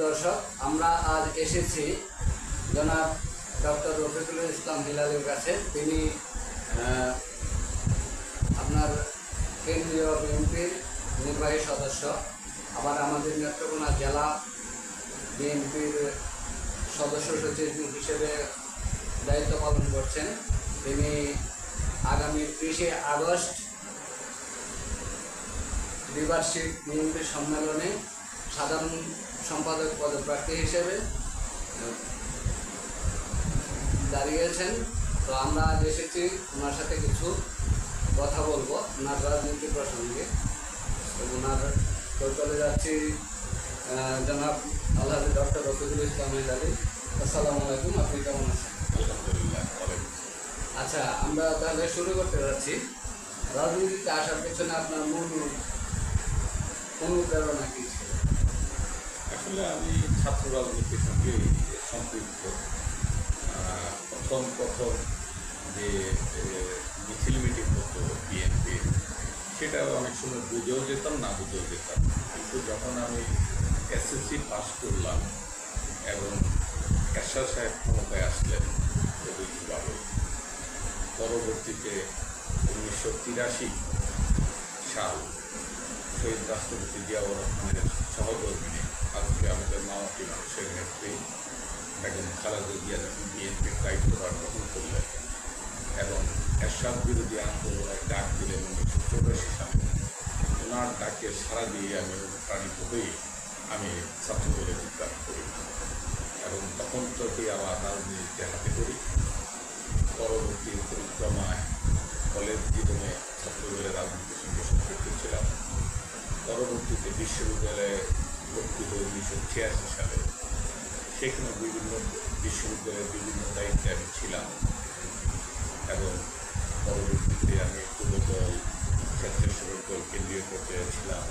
দর্শক, আমরা আজ এসেছি জনাব ডক্টর রফিকুল ইসলাম হিলালের কাছে। তিনি আপনার কেন্দ্রীয় বিএনপির নির্বাহী সদস্য, আবার আমাদের নেত্রকোনা জেলা বিএনপির সদস্য সচিব হিসেবে দায়িত্ব পালন করছেন। তিনি আগামী 30শে আগস্ট রিভারশিপ বিএনপি সম্মেলনে সাধারণ সম্পাদক পদপ্রার্থী হিসেবে দাঁড়িয়েছেন। তো আমরা আজ এসেছি ওনার সাথে কিছু কথা বলবো ওনার রাজনীতি প্রসঙ্গে। তো ওনার চলে যাচ্ছি জনাব আল্লাহ ডক্টর রফিকুল ইসলাম হিলালি। আসসালামু আলাইকুম, আপনি কেমন আছেন? আলহামদুলিল্লাহ। আচ্ছা, আমরা তাহলে শুরু করতে যাচ্ছি। রাজনীতিতে আসার পেছনে আপনার মূল অনুপ্রেরণা কী ছিল? আসলে আমি ছাত্র রাজনীতির সঙ্গে সম্পৃক্ত। প্রথম যে মিছিল মিটিং হতো বিএনপি, সেটা অনেক সময় বুঝেও যেতাম, না বুঝেও যেতাম। কিন্তু যখন আমি এসএসসি পাস করলাম এবং এরশাদ সাহেব ক্ষমতায় আসলেন অবৈধভাবে, পরবর্তীতে 1983 সাল শহীদ রাষ্ট্রপতি জিয়াউর রহমানের সহধর্মিণী, আজকে আমাদের মামাটি মানুষের নেত্রী বেগম খালেদা জিয়া যখন বিএনপির দায়িত্বভার গ্রহণ করলেন এবং এরশাদ বিরোধী আন্দোলনের ডাক দিলেন 1984 সালে, ওনার ডাকে সাড়া দিয়ে আমি অনুপ্রাণিত হয়ে আমি ছাত্রদলে যোগদান করি এবং তখন থেকেই আবার রাজনীতিতে হাতে করি। পরবর্তী পরিক্রমায় কলেজ জীবনে ছাত্রদলের রাজনীতির সঙ্গে সম্পৃক্ত ছিলাম। পরবর্তীতে বিশ্ববিদ্যালয়ে ভর্তি হয়ে 1986 সালে, সেখানে বিভিন্ন বিশ্ববিদ্যালয়ের বিভিন্ন দায়িত্বে আমি ছিলাম এবং পরবর্তীতে আমি যুবদল, স্বেচ্ছাসেবক দল কেন্দ্রীয় পর্যায়ে ছিলাম।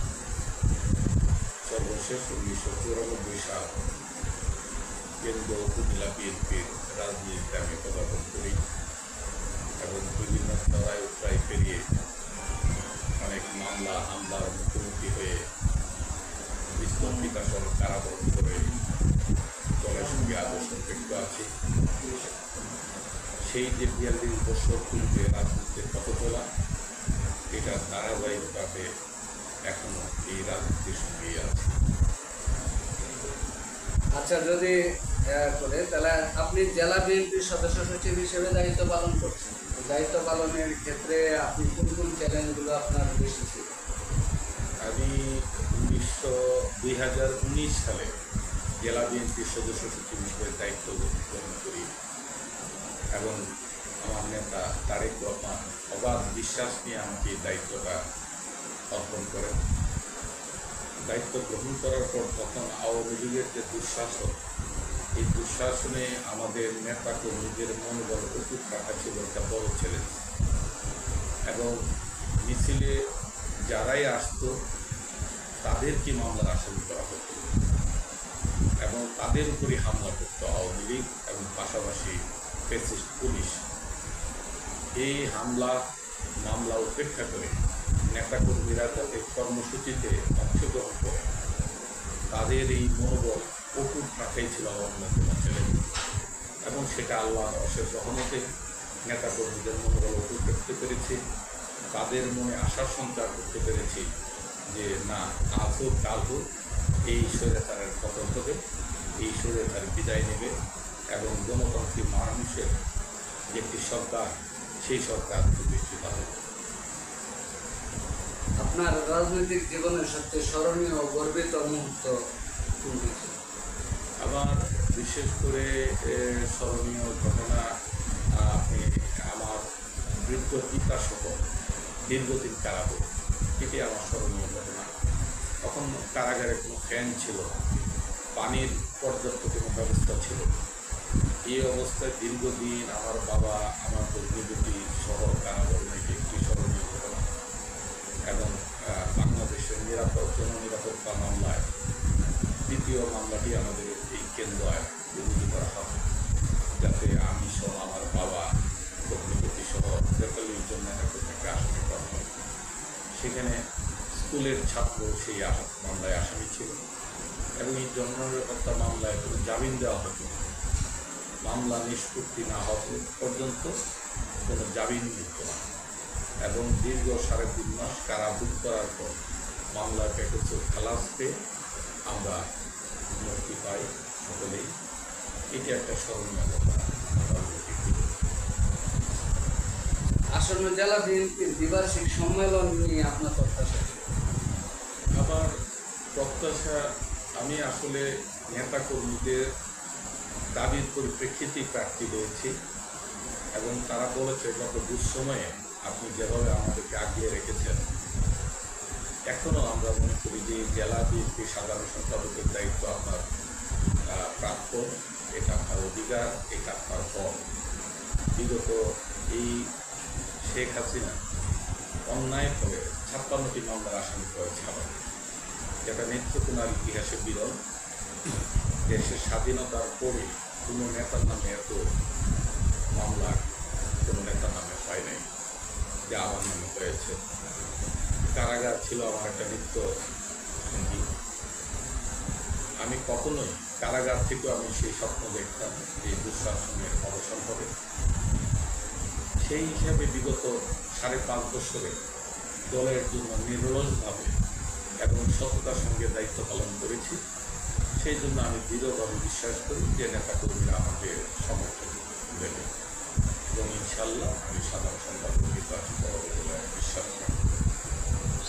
সর্বশেষ 1994 সাল কেন্দ্র উপজেলা বিএনপির রাজনীতিতে আমি পদার্পণ করি এবং বিভিন্ন চড়াই উত্তরাই পেরিয়ে অনেক মামলা হামলার মুখোমুখি হয়ে বিকাশন কারাবরণ করে দলের সঙ্গে আদৌ সম্পৃক্ত আছি। সেই যে 42 বছর পূর্বে রাজনীতির পথ চলা, এটা ধারাবাহিকভাবে এখনো এই রাজনীতির সঙ্গেই আছে। আচ্ছা, যদি করে তাহলে আপনি জেলা বিএনপির সদস্য সচিব হিসেবে দায়িত্ব পালন করছেন। দায়িত্ব পালনের ক্ষেত্রে আপনি কোন কোন চ্যালেঞ্জগুলো আপনার বেশি ছিল? আমি 2019 সালে জেলা বিএনপির সদস্য সচিব হিসেবে দায়িত্ব গ্রহণ করি এবং আমার নেতা তারেক রহমান অবাধ বিশ্বাস নিয়ে আমাকে দায়িত্বটা অর্পণ করেন। দায়িত্ব গ্রহণ করার পর তখন আওয়ামী লীগের যে দুঃশাসন, এই দুঃশাসনে আমাদের নেতা কর্মীদের মনোবল অটুট রাখা ছিল একটা বড় চ্যালেঞ্জ এবং মিছিলে যারাই আসতো তাদেরকে মামলার আসামি করা হতো এবং তাদের উপরই হামলা করতো আওয়ামী লীগ এবং পাশাপাশি ফ্যাসিস্ট পুলিশ। এই মামলা উপেক্ষা করে নেতাকর্মীরা যাতে কর্মসূচিতে অংশগ্রহণ করে, তাদের এই মনোবল অটুট রাখাই ছিল আমার অন্যতম চ্যালেঞ্জ এবং সেটা আল্লাহর অশেষ রহমতে নেতাকর্মীদের মনোবল অটুট রাখতে পেরেছি। তাদের মনে আশার সঞ্চার করতে পেরেছি যে না, আজ হোক কাল হোক এই স্বৈরাচারের পতন হবে, এই স্বৈরাচার বিদায় নেবে এবং গণতান্ত্রিক মানুষের যে একটি সরকার, সেই সরকার প্রতিষ্ঠিত হবে। আপনার রাজনৈতিক জীবনের সবচেয়ে স্মরণীয় ও গর্বিত মুহূর্ত কোনটি ছিল? আমার বিশেষ করে স্মরণীয় ঘটনা, আমার বৃদ্ধ পিতা সহ দীর্ঘদিন কারাগার, এটি আমার স্মরণীয় ঘটনা। তখন কারাগারে কোনো ফ্যান ছিল, পানির পর্যাপ্ত কোনো ব্যবস্থা ছিল। এই অবস্থায় দীর্ঘদিন আমার বাবা, আমার দুটি সহ কারাগারে, একটি স্মরণীয় ঘটনা। এবং বাংলাদেশের জননিরাপত্তা মামলায় দ্বিতীয় মামলাটি আমাদের এই কেন্দ্রায় রুজু করা হয়, যাতে আমি সহ আমার বাবা, ভগ্নিপতি সহ 43 জন নেতাকর্মীকে আসামি করা হয়। সেখানে স্কুলের ছাত্র সেই মামলায় আসামি ছিল এবং এই জননিরাপত্তা মামলায় কোনো জামিন দেওয়া হতো না। মামলা নিষ্পত্তি না হওয়া পর্যন্ত কোনো জামিন দিত না এবং দীর্ঘ 3.5 মাস কারাভোগ করার পর মামলার প্যাকেজে খালাস পেয়ে আমরা মুক্তি পাই সকলেই। এটি একটা স্মরণীয় কথা। আসন্ন জেলা বিএনপির দ্বিবার্ষিক সম্মেলন নিয়ে আপনার প্রত্যাশা কি? আমার প্রত্যাশা, আমি আসলে নেতাকর্মীদের দাবির পরিপ্রেক্ষিতেই প্রার্থী হয়েছি এবং তারা বলেছে গত দুঃসময়ে আপনি যেভাবে আমাদেরকে আগিয়ে রেখেছেন, এখনও আমরা মনে করি যে জেলা বিএনপি সাধারণ সম্পাদকের দায়িত্ব আপনার প্রাপ্য, এটা আপনার অধিকার, এটা আপনার ফল। বিগত এই শেখ হাসিনা অন্যায় করে 56টি মামলার আসামি করেছে আমাদের, যেটা নেত্রকোনার ইতিহাসে বিরল। দেশের স্বাধীনতার পরে কোনো নেতার নামে এত মামলা কোনো নেতার নামে হয় নাই, যা আমার নামে হয়েছে। কারাগার ছিল আমার একটা নিত্য সঙ্গী। আমি কখনোই কারাগার থেকেও আমি সেই স্বপ্ন দেখতাম যে দুঃশাসনের অবসান হবে। সেই হিসাবে বিগত 5.5 বছরে দলের জন্য নিরলসভাবে এবং সততার সঙ্গে দায়িত্ব পালন করেছি। সেই জন্য আমি দৃঢ়ভাবে বিশ্বাস করি যে নেতাকর্মীরা আমাকে সমর্থন দেবে এবং ইনশাল্লাহ আমি সাধারণ সম্পাদক নির্বাচিত হবে বলে বিশ্বাস করি।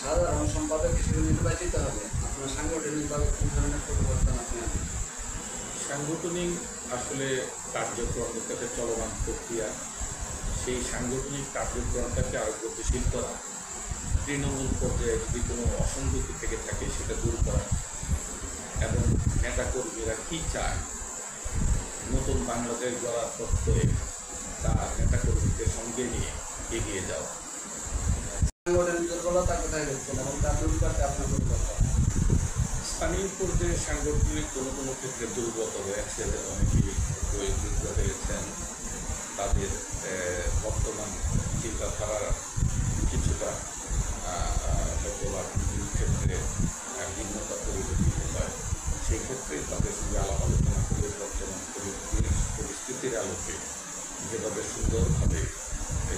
সাধারণ সম্পাদক হিসেবে নির্বাচিত হবে, আপনার সাংগঠনিকভাবে কোন ধরনের পরিবর্তন আপনি আনবেন? সাংগঠনিক আসলে কার্যক্রম একটা চলমান প্রক্রিয়া। সেই সাংগঠনিক কার্যক্রমটাকে আরও গতিশীল করা, তৃণমূল পর্যায়ে যদি কোনো অসঙ্গতি থেকে থাকে সেটা দূর করা এবং নেতাকর্মীরা কী চায় নতুন বাংলাদেশ গড়ার তত্ত্বে তা নেতাকর্মীদের সঙ্গে নিয়ে এগিয়ে যাওয়া। সাংগঠনিক দুর্বলতা কোথায় দেখছেন এবং তা দূর করতে আপনার পরিকল্পনা? স্থানীয় পর্যায়ে সাংগঠনিক কোনো ক্ষেত্রে দুর্বলতা রয়েছে, অনেকেই বহির্ভূত হয়েছেন, তাদের বর্তমান চিন্তাধারা কিছুটা হয়তো বা বিভিন্ন ক্ষেত্রে ভিন্নতা পরিবর্তিত হয়। সেই ক্ষেত্রে তাদের সঙ্গে আলাপ আলোচনা করে বর্তমান পরিস্থিতির আলোকে যেভাবে সুন্দরভাবে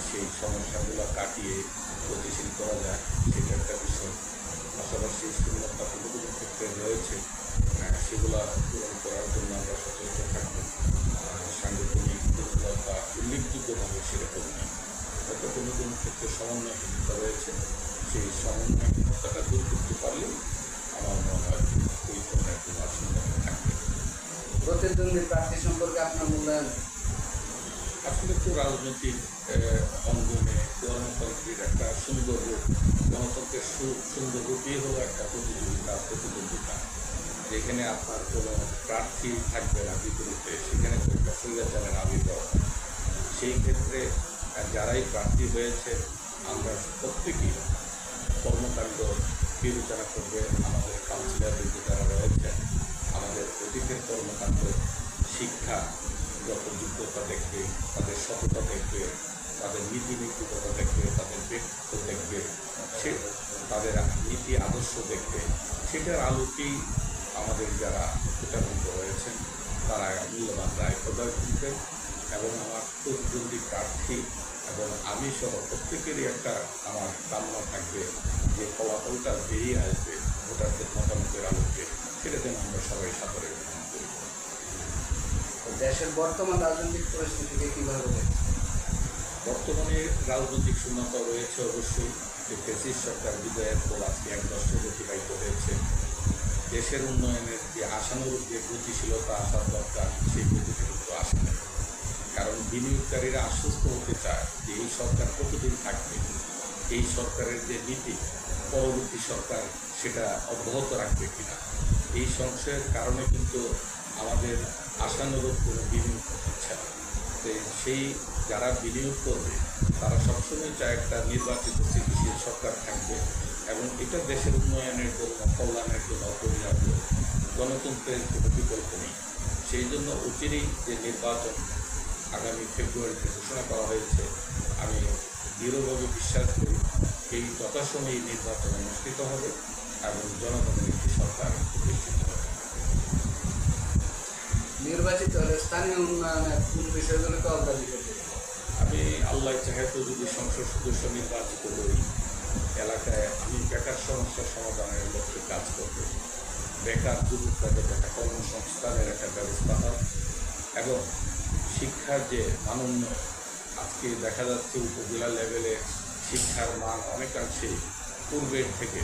সেই সমস্যাগুলো কাটিয়ে গতিশীল করা যায় সেটা একটা বিষয়। পাশাপাশি শূন্যতা কোনো ক্ষেত্রে রয়েছে, সেগুলো পূরণ করার জন্য আমরা সচেষ্ট থাকবো। সাংগঠনিক দুর্বলতা উল্লেখযোগ্যভাবে সেরকম নেই, হয়তো কোনো ক্ষেত্রে সমন্বয়হীনতা রয়েছে। সেই সমন্বয়হীনতাটা দূর করতে পারলে আমার মনে হয় ওই ধরনের কোনো আশঙ্কা থাকবে। প্রতিদ্বন্দ্বী প্রার্থী সম্পর্কে আপনার মূল্যায়ন? আসলে তো রাজনৈতিক অঙ্গনে গণতন্ত্রের একটা সুন্দর রূপ, গণতন্ত্রের সুন্দর রূপই হলো একটা প্রতিদ্বন্দ্বিতা, যেখানে আপনার কোনো প্রার্থী থাকবে না বিপরীতে, সেখানে তো একটা স্বৈরাচারের আবির্ভাব। সেই ক্ষেত্রে যারাই প্রার্থী হয়েছে আমরা প্রত্যেকেই কর্মকাণ্ড বিবেচনা করবে। আমাদের কাউন্সিলরদের যারা রয়েছে আমাদের অতীতের কর্মকাণ্ড, শিক্ষা যত যোগ্যতা দেখবে, তাদের সততা দেখবে, তাদের নীতি নৈতিকতা দেখবে, তাদের ব্যক্তিত্ব দেখবে, সে তাদের নীতি আদর্শ দেখবে। সেটার আলোকেই আমাদের যারা ভোটারবৃন্দ রয়েছেন তারা মূল্যবান রায় প্রদান করবেন এবং আমার প্রতিদ্বন্দ্বী প্রার্থী এবং আমি সহ প্রত্যেকেরই একটা আমার কামনা থাকবে যে ফলাফলটা বেরিয়ে আসবে ভোটারদের মতামতের আলোকে, সেটা যেন আমরা সবাই সাদরে গ্রহণ করি। দেশের বর্তমান রাজনৈতিক পরিস্থিতিকে কীভাবে দেখছেন? বর্তমানে রাজনৈতিক শূন্যতা রয়েছে অবশ্যই। যে ফ্যাসিস্ট সরকার বিজয়ের পর আজকে 1 দশক অতিবাহিত হয়েছে। দেশের উন্নয়নের যে আশানুরূপ যে গতিশীলতা আসার দরকার সেই গতিশীলতা আসে না, কারণ বিনিয়োগকারীরা আশ্বস্ত হতে চায় যে এই সরকার কতদিন থাকবে, এই সরকারের যে নীতি পরবর্তী সরকার সেটা অব্যাহত রাখবে কিনা। এই সংশয়ের কারণে কিন্তু আমাদের আশানুরূপ কোনো বিনিয়োগ হচ্ছে না। সেই যারা বিনিয়োগ করবে তারা সবসময় চায় একটা নির্বাচিত স্থিতিশীল সরকার থাকবে এবং এটা দেশের উন্নয়নের জন্য, কল্যাণের জন্য অপরিহার্য। গণতন্ত্রের কোনো বিকল্প নেই। সেই জন্য অচিরেই যে নির্বাচন আগামী ফেব্রুয়ারিতে ঘোষণা করা হয়েছে, আমি দৃঢ়ভাবে বিশ্বাস করি এই যথাসময়ে নির্বাচন অনুষ্ঠিত হবে এবং জনগণের একটি সরকার প্রতিষ্ঠিত হবে। নির্বাচিত হলে স্থানীয় উন্নয়নের কোন বিষয়গুলোকে অগ্রাধিকার দেবেন? আমি আল্লাহ চাহেতো যদি সংসদ সদস্য নির্বাচিত হই, এলাকায় আমি বেকার সমস্যার সমাধানের লক্ষ্যে কাজ করব। বেকার যুবক তাদের একটা কর্মসংস্থানের একটা ব্যবস্থা হয় এবং শিক্ষার যে মানন্য, আজকে দেখা যাচ্ছে উপজেলা লেভেলে শিক্ষার মান অনেকাংশে পূর্বের থেকে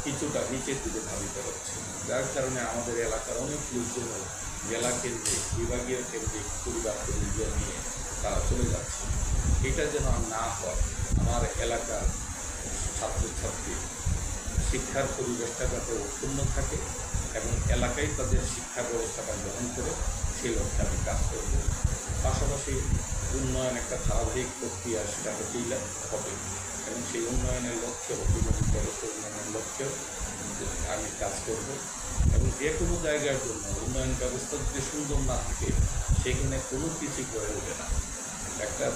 কিছুটা নিচের দিকে ধাবিত হচ্ছে, যার কারণে আমাদের এলাকার অনেক লোকজন জেলা কেন্দ্রিক, বিভাগীয় কেন্দ্রিক পরিবার পরিজন নিয়ে তারা চলে যাচ্ছে। এটা যেন না হয়, আমার এলাকার ছাত্রছাত্রী শিক্ষার পরিবেশটা যাতে উৎপন্ন থাকে এবং এলাকায় তাদের শিক্ষা ব্যবস্থাটা গ্রহণ করে, সেই লক্ষ্যে আমি কাজ করব। পাশাপাশি উন্নয়ন একটা ধারাবাহিক প্রক্রিয়া, সেটা হতেই হবে এবং সেই উন্নয়নের লক্ষ্যে উন্নয়নের লক্ষ্যেও আমি কাজ করব। এবং যে কোনো জায়গার জন্য উন্নয়ন ব্যবস্থা যদি সুন্দর না থাকে, সেখানে কোনো কিছু গড়ে ওঠে না। একটা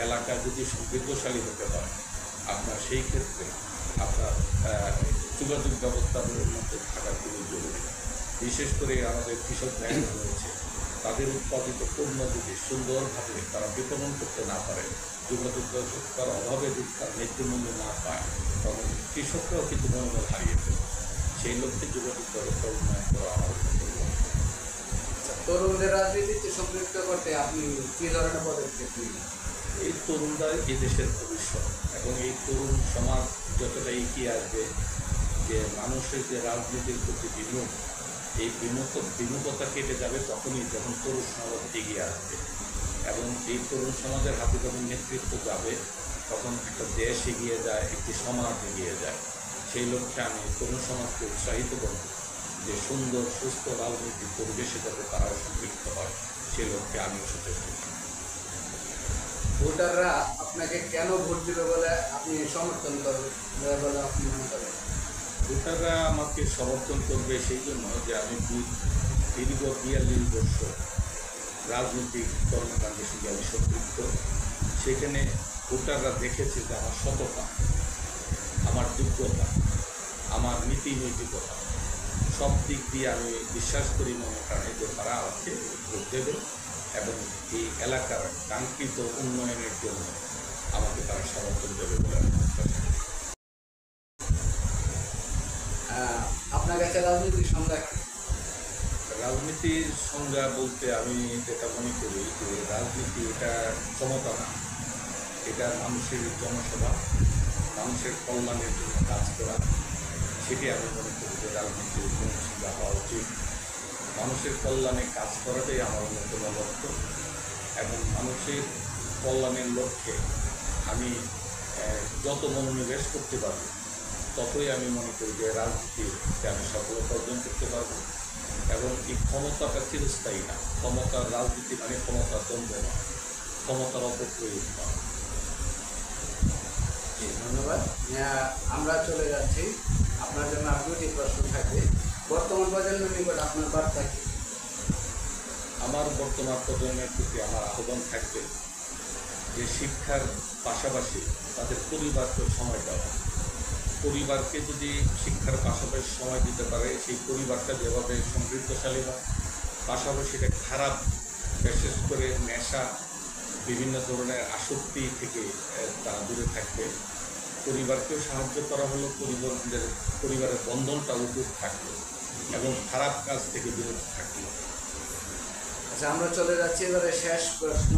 এলাকা যদি সমৃদ্ধশালী হতে হয়, আপনার সেই ক্ষেত্রে আপনার যোগাযোগ ব্যবস্থার মধ্যে থাকা খুবই জরুরি। বিশেষ করে আমাদের কৃষক ভাইরা রয়েছে, তাদের উৎপাদিত পণ্য যদি সুন্দরভাবে তারা বিপণন করতে না পারে, যোগাযোগ ব্যবস্থার অভাবে যদি তার ন্যায্য মূল্য না পায়, তখন কৃষকরাও কিন্তু মনোবল হারিয়ে ফেলে। সেই লক্ষ্যে যোগাযোগ ব্যবস্থা উন্নয়ন করা আমার কর্তব্য। তরুণদের রাজনীতিতে সম্পৃক্ত করতে আপনি কী ধরনের পদক্ষেপ নেবেন? এই তরুণরা এই দেশের ভবিষ্যৎ এবং এই তরুণ সমাজ যতটা এগিয়ে আসবে, যে মানুষের যে রাজনীতির প্রতি বিমুখ, এই বিমুখতা কেটে যাবে তখনই, যখন তরুণ সমাজ এগিয়ে আসবে এবং এই তরুণ সমাজের হাতে যখন নেতৃত্ব যাবে, তখন একটা দেশ এগিয়ে যায়, একটি সমাজ এগিয়ে যায়। সেই লক্ষ্যে আমি তরুণ সমাজকে উৎসাহিত করব যে সুন্দর সুস্থ রাজনৈতিক পরিবেশে যাতে তারাও সম্পৃক্ত হয়, সেই লক্ষ্যে আমিও সচেষ্ট। ভোটাররা আপনাকে কেন ভোট দিবে বলে আপনি সমর্থন করবেন বলে আপনি মনে করেন? ভোটাররা আমাকে সমর্থন করবে সেই জন্য যে আমি দীর্ঘ 42 বছর রাজনৈতিক কর্মকাণ্ডের সঙ্গে আমি সম্পৃক্ত। সেখানে ভোটাররা দেখেছে যে আমার সততা, আমার যোগ্যতা, আমার নীতি নৈতিকতা, সব দিক দিয়ে আমি বিশ্বাস করি মনে প্রাণে যে তারা আমাকে ভোট দেবে এবং এই এলাকার কাঙ্ক্ষিত উন্নয়নের জন্য আমাকে তারা সমর্থন দেবে বলে আমি বিশ্বাস করি। আপনার কাছে রাজনীতির সংজ্ঞা? রাজনীতির সংজ্ঞা বলতে আমি যেটা মনে করি যে রাজনীতি এটা ক্ষমতা না, এটা মানুষের জনসভা, মানুষের কল্যাণের জন্য কাজ করা। সেটি আমি মনে করি যে রাজনীতির কোন সংজ্ঞা হওয়া উচিত। মানুষের কল্যাণে কাজ করাটাই আমার অন্যতম লক্ষ্য এবং মানুষের কল্যাণের লক্ষ্যে আমি যত মনোনিবেশ করতে পারব, ততই আমি মনে করি যে রাজনীতিতে আমি সফলতা অর্জন করতে পারব। এবং এই ক্ষমতাটা চিরস্থায়ী না, ক্ষমতার রাজনীতি মানে ক্ষমতার দ্বন্দ্ব নয়, ক্ষমতার অপপ্রয়োগ নয়। ধন্যবাদ। আমরা চলে যাচ্ছি, আপনার জন্য আর দুটি প্রশ্ন থাকবে। বর্তমান প্রজন্মের নিকট আপনার বার্তা কি? আমার বর্তমান প্রজন্মের প্রতি আমার আহ্বান থাকবে যে শিক্ষার পাশাপাশি তাদের পরিবারকে সময় দেওয়া। পরিবারকে যদি শিক্ষার পাশাপাশি সময় দিতে পারে, সেই পরিবারটা যেভাবে সমৃদ্ধশালী হয়, পাশাপাশি এটা খারাপ, বিশেষ করে নেশা, বিভিন্ন ধরনের আসক্তি থেকে তারা দূরে থাকবে। পরিবারকেও সাহায্য করা হলো, পরিবারের বন্ধনটা অটুট থাকলো এবং খারাপ কাজ থেকে বিরত থাকলো। আচ্ছা, আমরা চলে যাচ্ছি এবারে শেষ প্রশ্ন।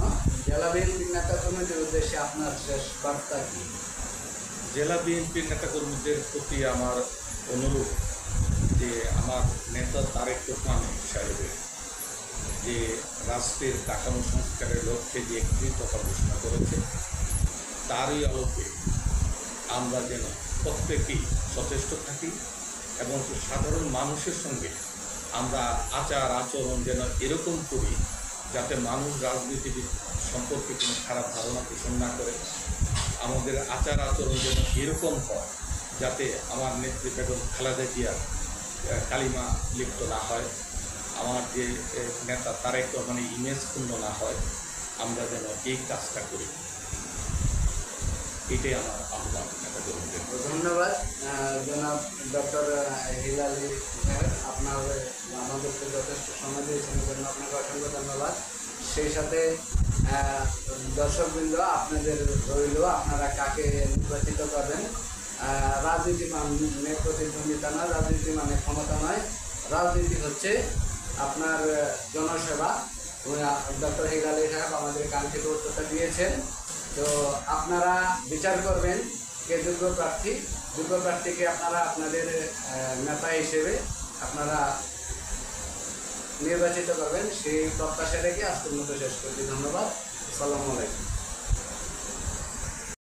জেলা বিএনপির নেতা কর্মীদের উদ্দেশ্যে আপনার শেষ বার্তা কি? জেলা বিএনপির নেতাকর্মীদের প্রতি আমার অনুরোধ যে আমার নেতা তারেক রহমান সাহেবের যে রাষ্ট্রের কাঠামো সংস্কারের লক্ষ্যে যে একটি দফা ঘোষণা করেছে, তারই আলোকে আমরা যেন প্রত্যেকেই সচেষ্ট থাকি এবং সাধারণ মানুষের সঙ্গে আমরা আচার আচরণ যেন এরকম করি যাতে মানুষ রাজনীতিবিদ সম্পর্কে কোনো খারাপ ধারণা পোষণ না করে। আমাদের আচার আচরণ যেন এরকম হয় যাতে আমার নেত্রী বেগম খালেদা জিয়ার কালিমা লিপ্ত না হয়, আমার যে নেতা তারেক রহমানের ইমেজ ক্ষুণ্ণ না হয়। আমরা যেন এই কাজটা করি। এটাই আমার আহ্বান নেতা কর্মীদের। ধন্যবাদ জনাব ডক্টর হিলালি সাহেব, আপনার আমাদেরকে যথেষ্ট সময় দিয়েছেন জন্য আপনাকে অসংখ্য ধন্যবাদ। সেই সাথে দর্শকবৃন্দ আপনাদের রইল, আপনারা কাকে নির্বাচিত করবেন। রাজনীতি মানে প্রতিদ্বন্দ্বিতা নয়, রাজনীতি মানে ক্ষমতা নয়, রাজনীতি হচ্ছে আপনার জনসেবা। ডক্টর হিলালি সাহেব আমাদের কাঙ্ক্ষিত উত্তরটা দিয়েছেন। তো আপনারা বিচার করবেন কে যোগ্য প্রার্থী। যোগ্য প্রার্থীকে আপনারা আপনাদের নেতা হিসেবে আপনারা নির্বাচিত করবেন, সেই প্রত্যাশা রেখে আজকের মতো শেষ করছি। ধন্যবাদ। আসসালামু আলাইকুম।